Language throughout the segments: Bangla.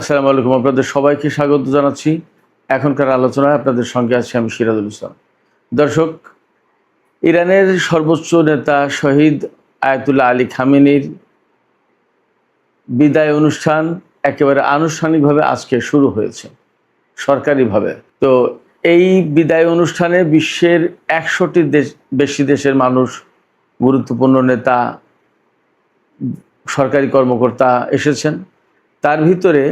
আসসালামু আলাইকুম, আপনাদের সবাইকে স্বাগত জানাচ্ছি। এখনকার আলোচনায় আপনাদের সঙ্গে আছি আমি সিরাজুল ইসলাম। দর্শক, ইরানের সর্বোচ্চ নেতা শহীদ আয়াতুল্লাহ আলী খামেনির বিদায় অনুষ্ঠান একেবারে আনুষ্ঠানিকভাবে আজকে শুরু হয়েছে সরকারিভাবে। তো এই বিদায় অনুষ্ঠানে বিশ্বের 100টির বেশি দেশের মানুষ, গুরুত্বপূর্ণ নেতা, সরকারি কর্মকর্তা এসেছেন। তার ভিতরে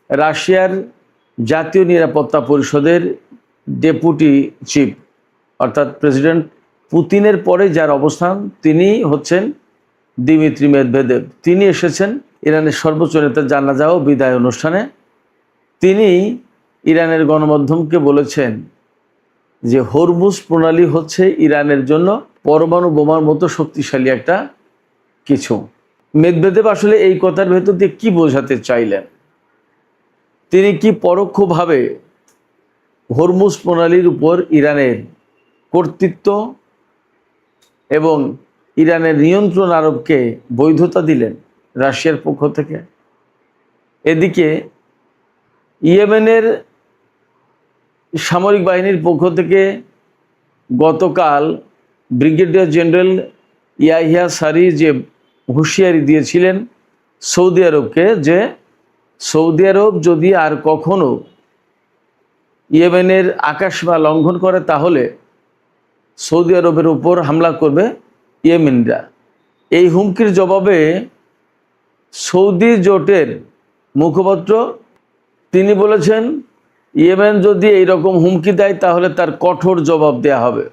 রাশিয়ার জাতীয় নিরাপত্তা পরিষদের ডেপুটি চিফ অর্থাৎ প্রেসিডেন্ট পুতিনের পরে যার অবস্থান, তিনি হচ্ছেন দিমিত্রি মেদভেদেভ। তিনি এসেছেন ইরানের সর্বোচ্চ নেতার জানাজা ও বিদায় অনুষ্ঠানে। তিনি ইরানের গণমাধ্যমকে বলেছেন যে হরমুজ প্রণালী হচ্ছে ইরানের জন্য পরমাণু বোমার মতো শক্তিশালী একটা কিছু। মেদভেদেভ আসলে এই কথার ভেতর দিয়ে কী বোঝাতে চাইলেন? তিনি কি পরোক্ষভাবে হরমুজ প্রণালীর উপর ইরানের কর্তৃত্ব এবং ইরানের নিয়ন্ত্রণ আরোপকে বৈধতা দিলেন রাশিয়ার পক্ষ থেকে? এদিকে ইয়েমেনের সামরিক বাহিনীর পক্ষ থেকে গতকাল ব্রিগেডিয়ার জেনারেল ইয়াহিয়া সারি যে হুঁশিয়ারি দিয়েছিলেন সৌদি আরবকে, যে সৌদি আরব যদি আর কখনো ইয়েমেনের আকাশসীমা লঙ্ঘন করে তাহলে সৌদি আরবের উপর হামলা করবে ইয়েমেনরা। এই হুমকির জবাবে সৌদি জোটের মুখপাত্র তিনি বলেছেন, ইয়েমেন যদি এই রকম হুমকি দেয় তাহলে তার কঠোর জবাব দেয়া হবে।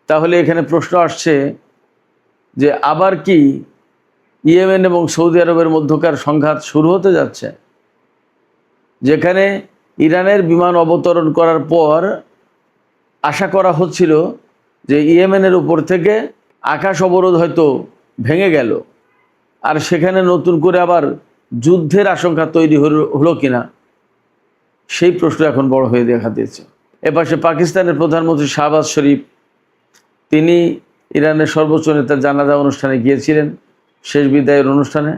তাহলে এখানে প্রশ্ন আসছে যে আবার কি ইয়েমেন এবং সৌদি আরবের মধ্যকার সংঘাত শুরু হতে যাচ্ছে? যেখানে ইরানের বিমান অবতরণ করার পর আশা করা হচ্ছিল যে ইয়েমেনের উপর থেকে আকাশ অবরোধ হয়তো ভেঙে গেল, আর সেখানে নতুন করে আবার যুদ্ধের আশঙ্কা তৈরি হলো কিনা, সেই প্রশ্ন এখন বড় হয়ে দেখা দিয়েছে। এপাশে পাকিস্তানের প্রধানমন্ত্রী শাহবাজ শরীফ, তিনি ইরানের সর্বোচ্চ নেতার জানাজা অনুষ্ঠানে গিয়েছিলেন, শেষ বিদায়ের অনুষ্ঠানে।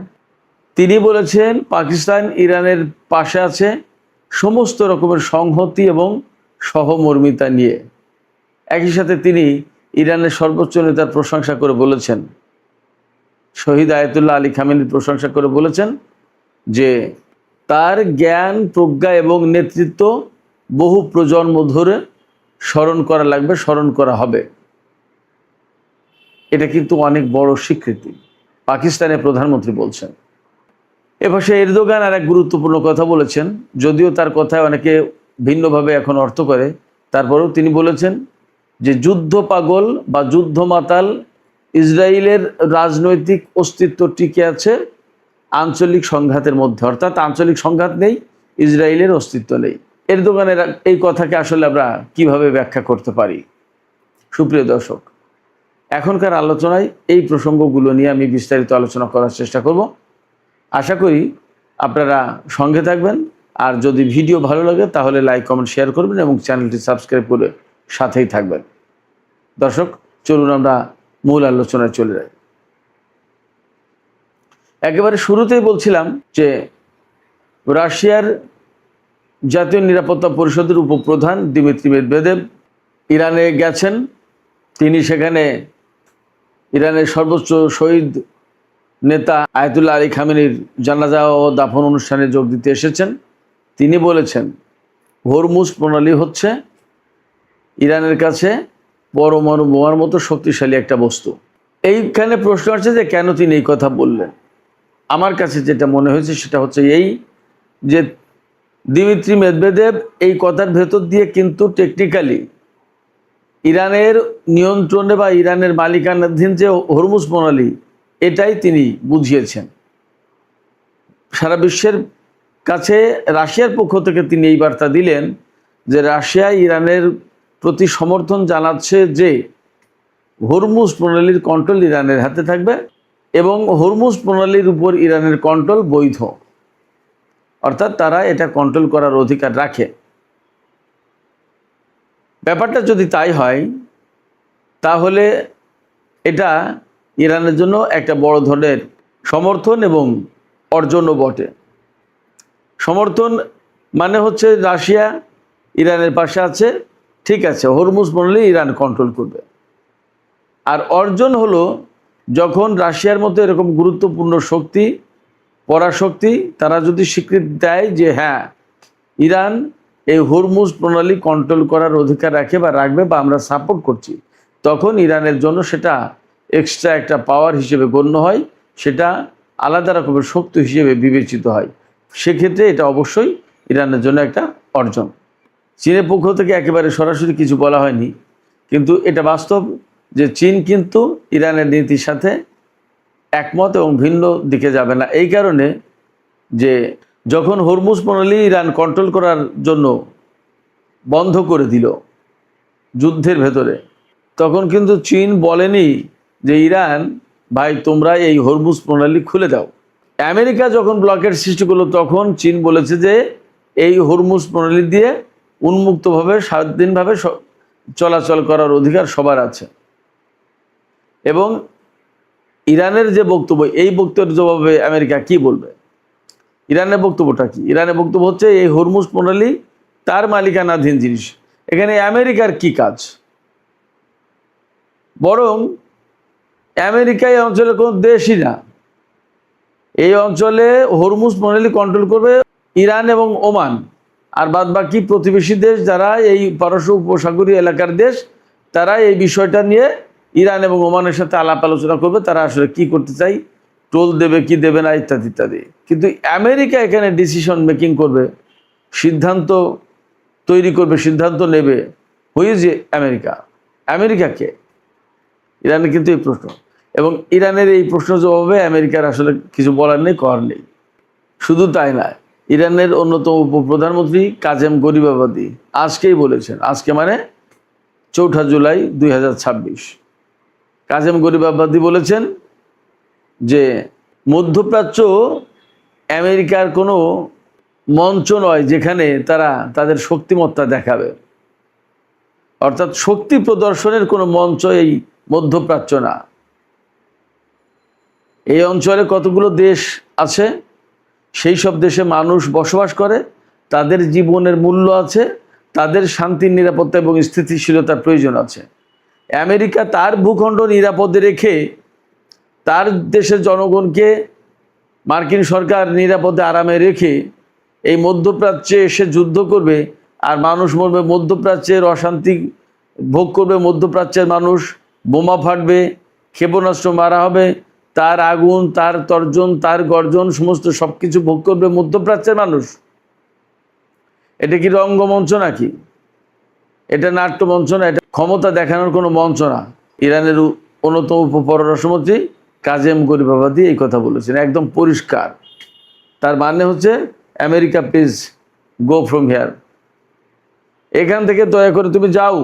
তিনি বলেছেন পাকিস্তান ইরানের পাশে আছে সমস্ত রকমের সংহতি এবং সহমর্মিতা নিয়ে। একই সাথে তিনি ইরানের সর্বোচ্চ নেতার প্রশংসা করে বলেছেন, শহীদ আয়াতুল্লাহ আলী খামেনির প্রশংসা করে বলেছেন যে তার জ্ঞান, প্রজ্ঞা এবং নেতৃত্ব বহু প্রজন্ম ধরে স্মরণ করা লাগবে, স্মরণ করা হবে। এটা কিন্তু অনেক বড় স্বীকৃতি, পাকিস্তানের প্রধানমন্ত্রী বলছেন। এপাশে এরদোগান আর এক গুরুত্বপূর্ণ কথা বলেছেন, যদিও তার কথায় অনেকে ভিন্নভাবে এখন অর্থ করে, তারপরেও তিনি বলেছেন যে যুদ্ধ পাগল বা যুদ্ধ মাতাল ইসরায়েলের রাজনৈতিক অস্তিত্ব টিকে আছে আঞ্চলিক সংঘাতের মধ্যে, অর্থাৎ আঞ্চলিক সংঘাত নেই, ইসরায়েলের অস্তিত্ব নেই। এরদোগানের এই কথাকে আসলে আমরা কিভাবে ব্যাখ্যা করতে পারি? সুপ্রিয় দর্শক, এখনকার আলোচনায় এই প্রসঙ্গগুলো নিয়ে আমি বিস্তারিত আলোচনা করার চেষ্টা করব। আশা করি আপনারা সঙ্গে থাকবেন, আর যদি ভিডিও ভালো লাগে তাহলে লাইক, কমেন্ট, শেয়ার করবেন এবং চ্যানেলটি সাবস্ক্রাইব করে সাথেই থাকবেন। দর্শক, চলুন আমরা মূল আলোচনায় চলে যাই। একেবারে শুরুতেই বলছিলাম যে রাশিয়ার জাতীয় নিরাপত্তা পরিষদের উপপ্রধান দিমিত্রি মেদভেদেভ ইরানে গেছেন। তিনি সেখানে ইরানের সর্বোচ্চ শহীদ নেতা আয়াতুল্লাহ আলী খামেনির জানাজা ও দাফন অনুষ্ঠানে যোগ দিতে এসেছেন। তিনি বলেছেন হরমুজ প্রণালী হচ্ছে ইরানের কাছে পরমাণু বোমার মতো শক্তিশালী একটা বস্তু। এইখানে প্রশ্ন আসছে যে কেন তিনি এই কথা বললেন। আমার কাছে যেটা মনে হয়েছে সেটা হচ্ছে এই যে দিমিত্রি মেদভেদেভ এই কথার ভেতর দিয়ে কিন্তু টেকনিক্যালি ইরানের নিয়ন্ত্রণে বা ইরানের মালিকানাধীন যে হরমুজ প্রণালী, এটাই তিনি বুঝিয়েছেন। সারা বিশ্বের কাছে রাশিয়ার পক্ষ থেকে তিনি এই বার্তা দিলেন যে রাশিয়া ইরানের প্রতি সমর্থন জানাচ্ছে যে হরমুজ প্রণালীর কন্ট্রোল ইরানের হাতে থাকবে এবং হরমুজ প্রণালীর উপর ইরানের কন্ট্রোল বৈধ, অর্থাৎ তারা এটা কন্ট্রোল করার অধিকার রাখে। ব্যাপারটা যদি তাই হয় তাহলে এটা ইরানের জন্য একটা বড় ধরনের সমর্থন এবং অর্জনও বটে। সমর্থন মানে হচ্ছে রাশিয়া ইরানের পাশে আছে, ঠিক আছে, হরমুজ প্রণালী ইরান কন্ট্রোল করবে। আর অর্জন হলো যখন রাশিয়ার মতো এরকম গুরুত্বপূর্ণ শক্তি, পরাশক্তি, তারা যদি স্বীকৃতি দেয় যে হ্যাঁ ইরান এই হরমুজ প্রণালী কন্ট্রোল করার অধিকার রাখে বা রাখবে বা আমরা সাপোর্ট করছি, তখন ইরানের জন্য সেটা এক্সট্রা একটা পাওয়ার হিসেবে গণ্য হয়, সেটা আলাদা রকমের শক্তি হিসেবে বিবেচিত হয়। সেক্ষেত্রে এটা অবশ্যই ইরানের জন্য একটা অর্জন। চীনের পক্ষ থেকে একেবারে সরাসরি কিছু বলা হয়নি, কিন্তু এটা বাস্তব যে চীন কিন্তু ইরানের নীতির সাথে একমত এবং ভিন্ন দিকে যাবে না। এই কারণে যে যখন হরমুজ প্রণালী ইরান কন্ট্রোল করার জন্য বন্ধ করে দিল যুদ্ধের ভেতরে, তখন কিন্তু চীন বলেনি যে ইরান ভাই তোমরা এই হরমুজ প্রণালী খুলে দাও। আমেরিকা যখন ব্লকের সৃষ্টি করলো তখন চীন বলেছে যে এই হরমুজ প্রণালী দিয়ে উন্মুক্তভাবে স্বাধীনভাবে চলাচল করার অধিকার সবার আছে। এবং ইরানের যে বক্তব্য, এই বক্তব্যের জবাবে আমেরিকা কি বলবে? ইরানের বক্তব্যটা কি? ইরানের বক্তব্য হচ্ছে এই হরমুজ প্রণালী তার মালিকানাধীন জিনিস, এখানে আমেরিকার কি কাজ? বরং আমেরিকা এই অঞ্চলের কোনো দেশই না, এই অঞ্চলে হরমুজ প্রণালী কন্ট্রোল করবে ইরান এবং ওমান, আর বাদ বাকি প্রতিবেশী দেশ যারা এই পারস্য উপসাগরীয় এলাকার দেশ, তারা এই বিষয়টা নিয়ে ইরান এবং ওমানের সাথে আলাপ আলোচনা করবে, তারা আসলে কি করতে চাই, টোল দেবে কি দেবে না ইত্যাদি ইত্যাদি। কিন্তু আমেরিকা এখানে ডিসিশন মেকিং করবে, সিদ্ধান্ত তৈরি করবে, সিদ্ধান্ত নেবে। Who's America? আমেরিকাকে ইরানের কিন্তু এই প্রশ্ন, এবং ইরানের এই প্রশ্ন জবাবে আমেরিকার আসলে কিছু বলার নেই, করার নেই। শুধু তাই না, ইরানের অন্যতম উপপ্রধানমন্ত্রী কাজেম গরিবাবাদি আজকেই বলেছেন, আজকে মানে 4 জুলাই 2026, কাজেম গরিবাবাদি বলেছেন যে মধ্যপ্রাচ্য আমেরিকার কোনো মঞ্চ নয় যেখানে তারা তাদের শক্তিমত্তা দেখাবে, অর্থাৎ শক্তি প্রদর্শনের কোনো মঞ্চ এই মধ্যপ্রাচ্য না। এই অঞ্চলে কতগুলো দেশ আছে, সেই সব দেশে মানুষ বসবাস করে, তাদের জীবনের মূল্য আছে, তাদের শান্তির, নিরাপত্তা এবং স্থিতিশীলতার প্রয়োজন আছে। আমেরিকা তার ভূখণ্ড নিরাপদে রেখে তার দেশের জনগণকে, মার্কিন সরকার নিরাপদে আরামে রেখে এই মধ্যপ্রাচ্যে এসে যুদ্ধ করবে, আর মানুষ মরবে, মধ্যপ্রাচ্যের অশান্তি ভোগ করবে, মধ্যপ্রাচ্যের মানুষ, বোমা ফাটবে, ক্ষেপণাস্ত্র মারা হবে, তার আগুন, তার তর্জন, তার গর্জন, সমস্ত সব কিছু ভোগ করবে মধ্যপ্রাচ্যের মানুষ। এটা কি রঙ্গমঞ্চ নাকি? এটা নাট্যমঞ্চ না, এটা ক্ষমতা দেখানোর কোনো মঞ্চ না। ইরানের অন্যতম উপপররাষ্ট্রমন্ত্রী কাজেম গরিবাবাদি এই কথা বলেছেন, একদম পরিষ্কার। তার মানে হচ্ছে America please go from here, এখান থেকে দয়া করে তুমি যাও,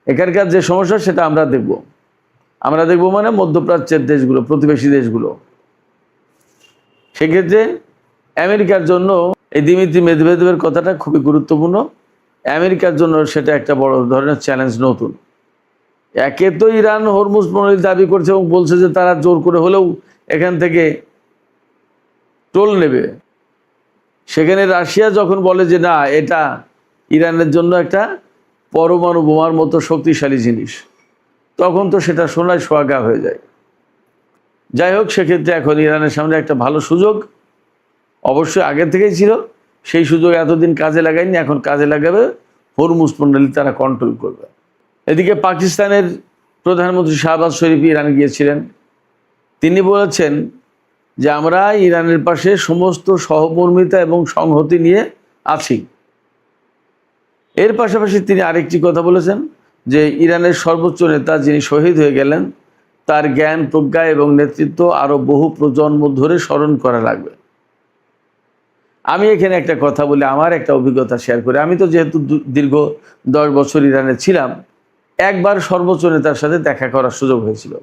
এখানকার যে সমস্যা সেটা আমরা দেখব। আমরা দেখব মানে মধ্যপ্রাচ্যের দেশগুলো, প্রতিবেশী দেশগুলো। সেক্ষেত্রে আমেরিকার জন্য এই দিমিত্রি মেদভেদেবের কথাটা খুবই গুরুত্বপূর্ণ। আমেরিকার জন্য সেটা একটা বড় ধরনের চ্যালেঞ্জ। নতুন একে তো ইরান হরমুজ প্রণালী দাবি করছে এবং বলছে যে তারা জোর করে হলেও এখান থেকে টোল নেবে। সেখানে রাশিয়া যখন বলে যে না, এটা ইরানের জন্য একটা পরমাণু বোমার মতো শক্তিশালী জিনিস, তখন তো সেটা সোনায় সোহাগা হয়ে যায়। যাই হোক, সেক্ষেত্রে এখন ইরানের সামনে একটা ভালো সুযোগ, অবশ্যই আগের থেকেই ছিল, সেই সুযোগ এতদিন কাজে লাগায়নি, এখন কাজে লাগাবে, হরমুজ প্রণালী তারা কন্ট্রোল করবে। এদিকে পাকিস্তানের প্রধানমন্ত্রী শাহবাজ শরীফ ইরানে গিয়েছিলেন। তিনি বলেছেন যে আমরা ইরানের পাশে সমস্ত সহমর্মিতা এবং সংহতি নিয়ে আছি। এর পাশাপাশি তিনি আরেকটি কথা বলেছেন যে ইরানের সর্বোচ্চ নেতা যিনি শহীদ হয়ে গেলেন, তার জ্ঞান, প্রজ্ঞা এবং নেতৃত্ব আরও বহু প্রজন্ম ধরে স্মরণ করা লাগবে। আমি এখানে একটা কথা বলি, আমার একটা অভিজ্ঞতা শেয়ার করি। আমি তো যেহেতু দীর্ঘ 10 বছর ইরানে ছিলাম, একবার সর্বোচ্চ নেতার সাথে দেখা করার সুযোগ হয়েছিল।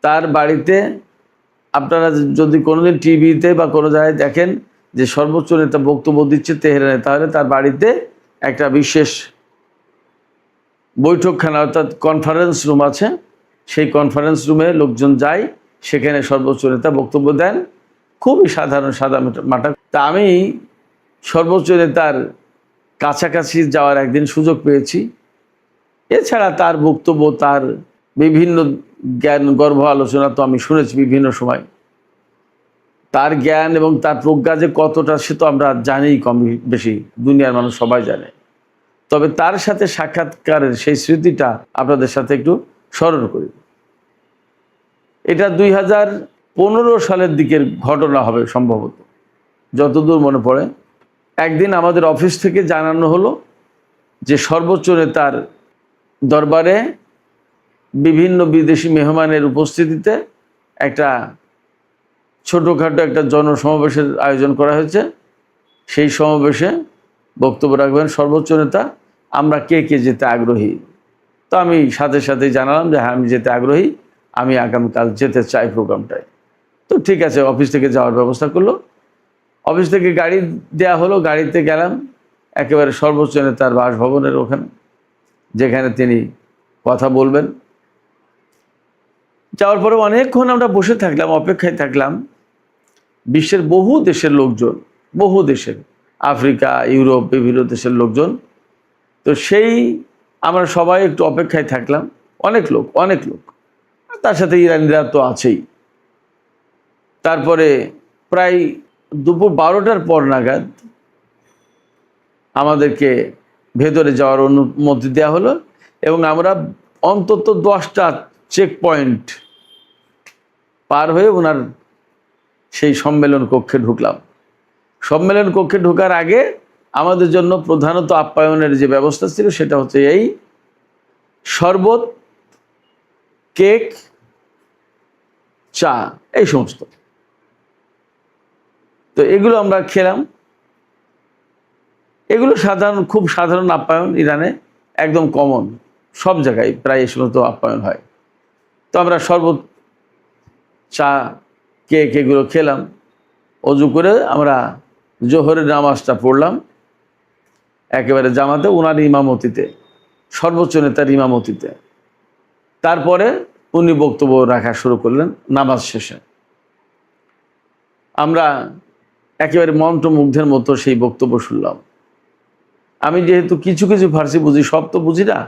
তার বাড়িতে আপনারা যদি কোনোদিন টিভিতে বা কোনো জায়গায় দেখেন যে সর্বোচ্চ নেতা বক্তব্য দিচ্ছে তেহরানে, তাহলে তার বাড়িতে একটা বিশেষ বৈঠকখানা অর্থাৎ কনফারেন্স রুম আছে। সেই কনফারেন্স রুমে লোকজন যায়, সেখানে সর্বোচ্চ নেতা বক্তব্য দেন, খুবই সাধারণ সাদা মাটা। তা আমি সর্বোচ্চ নেতার কাছাকাছি যাওয়ার একদিন সুযোগ পেয়েছি। এছাড়া তার বক্তব্য, তার বিভিন্ন জ্ঞান গর্ভ আলোচনা তো আমি শুনেছি বিভিন্ন সময়। তার জ্ঞান এবং তার প্রজ্ঞা যে কতটা সে তো আমরা জানি কম বেশি, দুনিয়ার মানুষ সবাই জানে। তবে তার সাথে সাক্ষাৎকারের সেই স্মৃতিটা আপনাদের সাথে একটু স্মরণ করি। এটা 2015 সালের দিকের ঘটনা হবে সম্ভবত, যতদূর মনে পড়ে। একদিন আমাদের অফিস থেকে জানানো হলো যে সর্বোচ্চ নেতার দরবারে বিভিন্ন বিদেশি মেহমানের উপস্থিতিতে একটা ছোটোখাটো একটা জনসমাবেশের আয়োজন করা হয়েছে। সেই সমাবেশে বক্তব্য রাখবেন সর্বোচ্চ নেতা। আমরা কে কে যেতে আগ্রহী? তো আমি সাথে সাথে জানালাম যে হ্যাঁ, আমি যেতে আগ্রহী, আমি আগামীকাল যেতে চাই প্রোগ্রামটায়। তো ঠিক আছে, অফিস থেকে যাওয়ার ব্যবস্থা করলো। অফিস থেকে গাড়ি দেয়া হলো, গাড়িতে গেলাম একেবারে সর্বোচ্চ নেতার বাসভবনের ওখানে, যেখানে তিনি কথা বলবেন। যাওয়ার পরে অনেকক্ষণ আমরা বসে থাকলাম, অপেক্ষায় থাকলাম। বিশ্বের বহু দেশের লোকজন, বহু দেশের, আফ্রিকা, ইউরোপ, বিভিন্ন দেশের লোকজন। তো সেই আমরা সবাই একটু অপেক্ষায় থাকলাম। অনেক লোক, অনেক লোক, তার সাথে ইরানিরা তো আছেই। তারপরে প্রায় দুপুর 12টার পর নাগাদ আমাদেরকে ভেতরে যাওয়ার অনুমতি দেওয়া হলো এবং আমরা অন্তত 10টা চেক পয়েন্ট পার হয়ে ওনার সেই সম্মেলন কক্ষে ঢুকলাম। সম্মেলন কক্ষে ঢোকার আগে আমাদের জন্য প্রধানত আপ্যায়নের যে ব্যবস্থা ছিল সেটা হচ্ছে এই শরবত, কেক, চা, এই সমস্ত। তো এগুলো আমরা খেলাম। এগুলো সাধারণ, খুব সাধারণ আপ্যায়ন ইরানে, একদম কমন, সব জায়গায় প্রায় এই সমস্ত আপ্যায়ন হয়। তো আমরা শরবত, চা, কেক এগুলো খেলাম। অজু করে আমরা জোহরের নামাজটা পড়লাম একেবারে জামাতে, ওনার ইমামতিতে, সর্বোচ্চ নেতার ইমামতিতে। তারপরে উনি বক্তব্য রাখা শুরু করলেন নামাজ শেষে। আমরা একেবারে মন্ত্রমুগ্ধের মতো সেই বক্তব্য শুনলাম। আমি যেহেতু কিছু কিছু ফার্সি বুঝি, সব তো বুঝি না,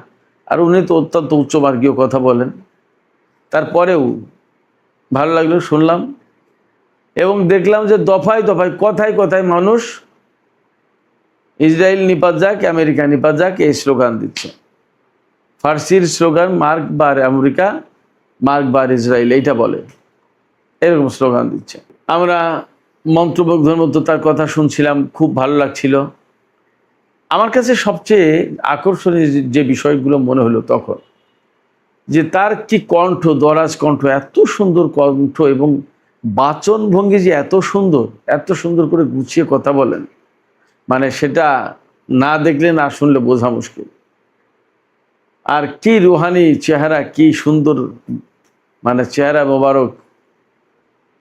আর উনি তো অত্যন্ত উচ্চমার্গীয় কথা বলেন। তারপরেও ভালো লাগলো, শুনলাম এবং দেখলাম যে দফায় দফায়, কথায় কথায় মানুষ ইসরায়েল নিপাত যাক, আমেরিকা নিপাত যাক, এই স্লোগান দিচ্ছে। ফার্সির স্লোগান মার্ক বার আমেরিকা, মার্ক বার ইসরায়েল, এইটা বলে, এরকম স্লোগান দিচ্ছে। আমরা মন্ত্রমুগ্ধের মতো তার কথা শুনছিলাম, খুব ভালো লাগছিল। আমার কাছে সবচেয়ে আকর্ষণীয় যে বিষয়গুলো মনে হলো তখন, যে তার কি কণ্ঠ, দরাজ কণ্ঠ, এত সুন্দর কণ্ঠ এবং বাচন ভঙ্গি যে এত সুন্দর, এত সুন্দর করে গুছিয়ে কথা বলেন, মানে সেটা না দেখলে না শুনলে বোঝা মুশকিল। আর কি রুহানি চেহারা, কি সুন্দর, মানে চেহারা মোবারক,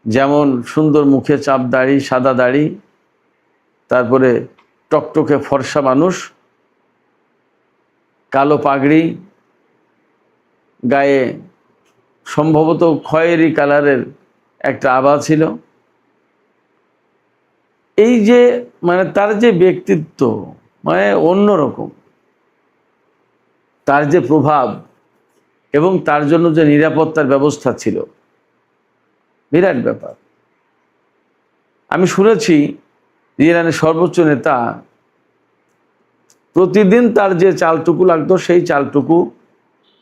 যেমন সুন্দর মুখে চাপ দাড়ি, সাদা দাড়ি, তারপরে টকটকে ফর্সা মানুষ, কালো পাগড়ি, গায়ে সম্ভবত খয়েরি কালারের একটা আভা ছিল। এই যে মানে তার যে ব্যক্তিত্ব, মানে অন্যরকম, তার যে প্রভাব এবং তার জন্য যে নিরাপত্তার ব্যবস্থা ছিল, বিরাট ব্যাপার। আমি শুনেছি ইরানের সর্বোচ্চ নেতা প্রতিদিন তার যে চালটুকু লাগতো সেই চালটুকু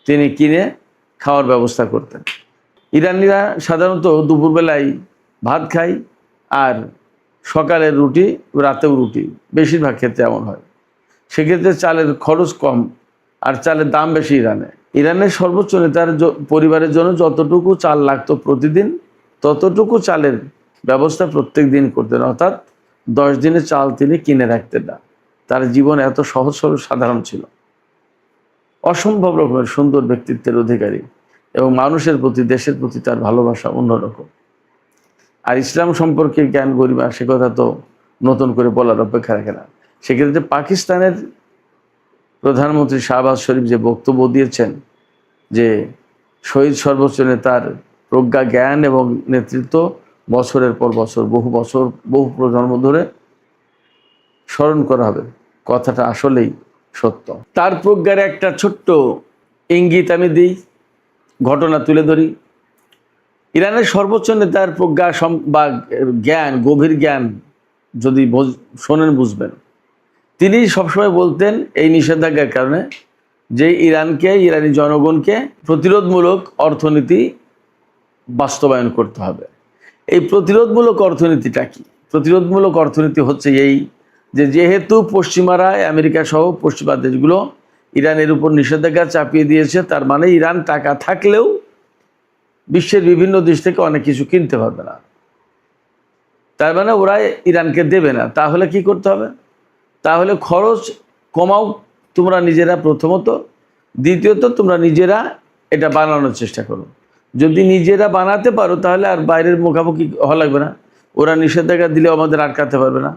তিনি কিনে খাওয়ার ব্যবস্থা করতেন। ইরানিরা সাধারণত দুপুরবেলায় ভাত খায় আর সকালের রুটি, রাতেও রুটি, বেশিরভাগ ক্ষেত্রে এমন হয়। সেক্ষেত্রে চালের খরচ কম আর চালের দাম বেশি ইরানে। ইরানের সর্বোচ্চ নেতার পরিবারের জন্য যতটুকু চাল লাগতো প্রতিদিন, ততটুকু চালের ব্যবস্থা প্রত্যেক দিন করতেন, অর্থাৎ 10 দিনের চাল তিনি কিনে রাখতেন না। তার জীবন এত সহজ সরল সাধারণ ছিল। অসম্ভব রকমের সুন্দর ব্যক্তিত্বের অধিকারী এবং মানুষের প্রতি, দেশের প্রতি তার ভালোবাসা অন্যরকম। আর ইসলাম সম্পর্কে জ্ঞান গরিমা, সে কথা তো নতুন করে বলার অপেক্ষা রাখে না। সেক্ষেত্রে পাকিস্তানের প্রধানমন্ত্রী শাহবাজ শরীফ যে বক্তব্য দিয়েছেন যে শহীদ সর্বোচ্চ নেতার প্রজ্ঞা, জ্ঞান এবং নেতৃত্ব বছরের পর বছর, বহু প্রজন্ম ধরে স্মরণ করা হবে। কথাটা আসলেই সত্য। তার প্রজ্ঞার একটা ছোট্ট ইঙ্গিত আমি দিই, ঘটনা তুলে ধরি। ইরানের সর্বোচ্চ নেতার প্রজ্ঞা বা জ্ঞান, গভীর জ্ঞান যদি শোনেন বুঝবেন। তিনি সবসময় বলতেন এই নিষেধাজ্ঞার কারণে যে ইরানি জনগণকে প্রতিরোধমূলক অর্থনীতি বাস্তবায়ন করতে হবে। এই প্রতিরোধমূলক অর্থনীতিটা কি? প্রতিরোধমূলক অর্থনীতি হচ্ছে এই যে, যেহেতু পশ্চিমারা, আমেরিকা সহ পশ্চিমা দেশগুলো ইরানের উপর নিষেধাজ্ঞা চাপিয়ে দিয়েছে, তার মানে ইরান টাকা থাকলেও বিশ্বের বিভিন্ন দেশ থেকে অনেক কিছু কিনতে পারবে না। তার মানে ওরা ইরানকে দেবে না। তাহলে কি করতে হবে? তাহলে খরচ কমাও তোমরা নিজেরা প্রথমত, দ্বিতীয়ত তোমরা নিজেরা এটা বানানোর চেষ্টা করো। যদি নিজেরা বানাতে পারো তাহলে আর বাইরের মুখামুখি হওয়া লাগবে না। ওরা নিষেধাজ্ঞা দিলে আমাদের আটকাতে পারবে না।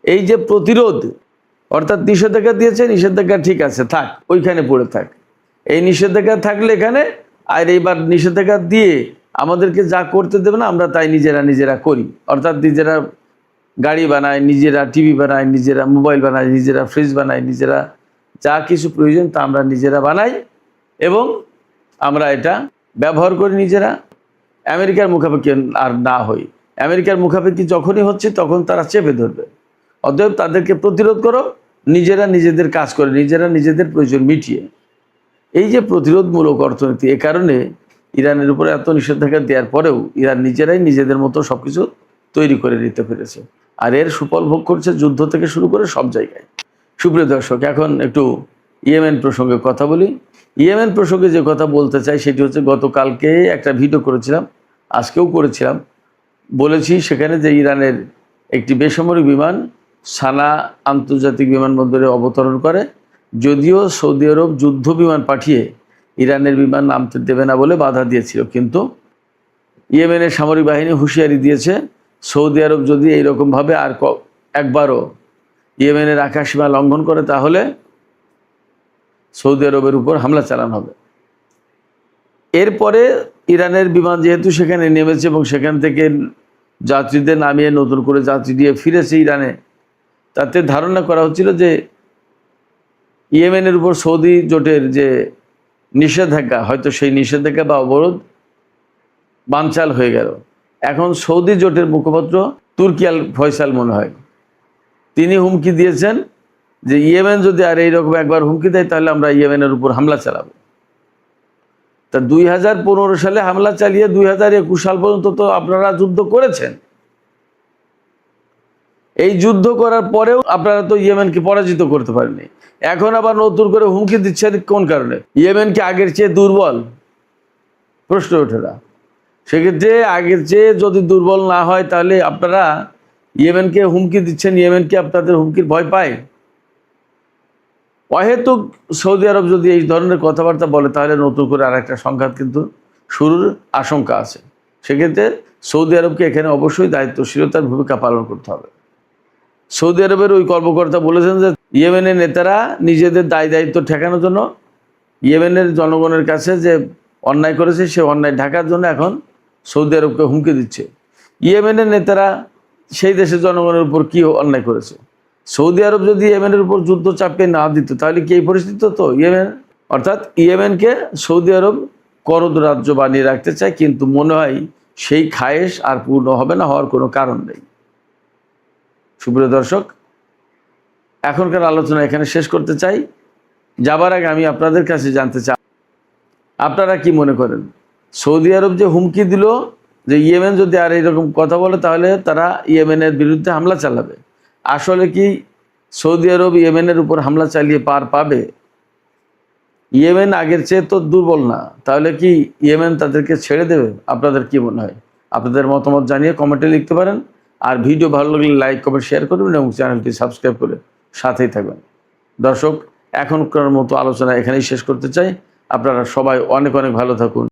এই যে প্রতিরোধ, অর্থাৎ নিষেধাজ্ঞা দিয়েছে, নিষেধাজ্ঞা ঠিক আছে, থাক, ওইখানে পড়ে থাক। এই নিষেধাজ্ঞা থাকলে এখানে, আর এইবার নিষেধাজ্ঞা দিয়ে আমাদেরকে যা করতে দেবে না আমরা তাই নিজেরা করি। অর্থাৎ নিজেরা গাড়ি বানায়, নিজেরা টিভি বানায়, নিজেরা মোবাইল বানায়, নিজেরা ফ্রিজ বানায়, নিজেরা যা কিছু প্রয়োজন তা আমরা নিজেরা বানাই এবং আমরা এটা ব্যবহার করি নিজেরা। আমেরিকার মুখাপেক্ষি আর না হই। আমেরিকার মুখাপেক্ষি যখনই হচ্ছে তখন তারা চেপে ধরবে। অতএব তাদেরকে প্রতিরোধ করো, নিজেরা নিজেদের কাজ করে, নিজেরা নিজেদের প্রয়োজন মিটিয়ে। এই যে প্রতিরোধমূলক অর্থনীতি, এ কারণে ইরানের উপরে এত নিষেধাজ্ঞা দেওয়ার পরেও ইরান নিজেরাই নিজেদের মতো সব কিছু তৈরি করে নিতে পেরেছে। আর এর সুফল ভোগ করছে যুদ্ধ থেকে শুরু করে সব জায়গায়। সুপ্রিয় দর্শক, এখন একটু ইয়েমেন প্রসঙ্গে কথা বলি। ইয়েমেন প্রসঙ্গে যে কথা বলতে চাই সেটি হচ্ছে, গতকালকে একটা ভিডিও করেছিলাম, আজকেও করেছিলাম। বলেছি সেখানে যে ইরানের একটি বেসামরিক বিমান সানা আন্তর্জাতিক বিমানবন্দরে অবতরণ করে। যদিও সৌদি আরব যুদ্ধ বিমান পাঠিয়ে ইরানের বিমান নামতে দেবে না বলে বাধা দিয়েছিল, কিন্তু ইয়েমেনের সামরিক বাহিনী হুঁশিয়ারি দিয়েছে সৌদি আরব যদি এইরকমভাবে আর একবারও ইয়েমেনের আকাশসীমা লঙ্ঘন করে তাহলে সৌদি আরবের উপর হামলা চালানো হবে। এরপরে ইরানের বিমান যেহেতু সেখানে নেমেছে এবং সেখান থেকে যাত্রীদের নামিয়ে নতুন করে যাত্রী দিয়ে ফিরেছে ইরানে, তাতে ধারণা করা হচ্ছিল যে ইয়েমেনের উপর সৌদি জোটের যে নিষেধাজ্ঞা, হয়তো সেই নিষেধাজ্ঞা বা অবরোধ বানচাল হয়ে গেল। এখন সৌদি জোটের মুখপাত্র তুর্কি আল ফয়সাল মনে হয়, তিনি হুমকি দিয়েছেন যে ইয়েমেন যদি আর এইরকম একবার হুমকি দেয় তাহলে আমরা ইয়েমেনের উপর হামলা চালাবো। তা 2015 সালে হামলা চালিয়ে 2021 সাল পর্যন্ত তো আপনারা যুদ্ধ করেছেন। এই যুদ্ধ করার পরেও আপনারা তো ইয়েমেনকে পরাজিত করতে পারেননি। এখন আবার নতুন করে হুমকি দিচ্ছেন কোন কারণে? ইয়েমেন কি আগের চেয়ে দুর্বল? প্রশ্ন ওঠে না। সেক্ষেত্রে আগের চেয়ে যদি দুর্বল না হয় তাহলে আপনারা ইয়েমেনকে হুমকি দিচ্ছেন, ইয়েমেন কি আপনাদের হুমকির ভয় পায়? অহেতুক সৌদি আরব যদি এই ধরনের কথাবার্তা বলে তাহলে নতুন করে আর একটা সংঘাত কিন্তু শুরুর আশঙ্কা আছে। সেক্ষেত্রে সৌদি আরবকে এখানে অবশ্যই দায়িত্বশীলতার ভূমিকা পালন করতে হবে। সৌদি আরবের ওই কর্মকর্তা বলেছেন যে ইয়েমেনের নেতারা নিজেদের দায়িত্ব ঠেকানোর জন্য ইয়েমেনের জনগণের কাছে যে অন্যায় করেছে সে অন্যায় ঢাকার জন্য এখন সৌদি আরবকে হুমকি দিচ্ছে। ইয়েমেনের নেতারা সেই দেশের জনগণের উপর কী অন্যায় করেছে? সৌদি আরব যদি ইয়েমেনের উপর যুদ্ধ চাপিয়ে না দিত তাহলে কি এই পরিস্থিতি হতো? ইয়েমেন, অর্থাৎ ইয়েমেনকে সৌদি আরব করদ রাজ্য বানিয়ে রাখতে চায়, কিন্তু মনে হয় সেই খায়েশ আর পূর্ণ হবে না, হওয়ার কোনো কারণ নেই। সুপ্রিয় দর্শক, এখনকার আলোচনা এখানে শেষ করতে চাই। যাবার আগে আমি আপনাদের কাছে জানতে চাই, আপনারা কি মনে করেন সৌদি আরব যে হুমকি দিল যে ইয়েমেন যদি আর এইরকম কথা বলে তাহলে তারা ইয়েমেনের বিরুদ্ধে হামলা চালাবে, আসলে কি সৌদি আরব ইয়েমেনের উপর হামলা চালিয়ে পার পাবে? ইয়েমেন আগের চেয়ে তো দুর্বল না, তাহলে কি ইয়েমেন তাদেরকে ছেড়ে দেবে? আপনাদের কি মনে হয়? আপনাদের মতামত জানিয়ে কমেন্টে লিখতে পারেন। আর ভিডিও ভালো লাগলে লাইক, কমেন্ট, শেয়ার করবেন এবং চ্যানেলটি সাবস্ক্রাইব করে সাথেই থাকবেন। দর্শক, এখনকার মতো আলোচনা এখানেই শেষ করতে চাই। আপনারা সবাই অনেক অনেক ভালো থাকুন।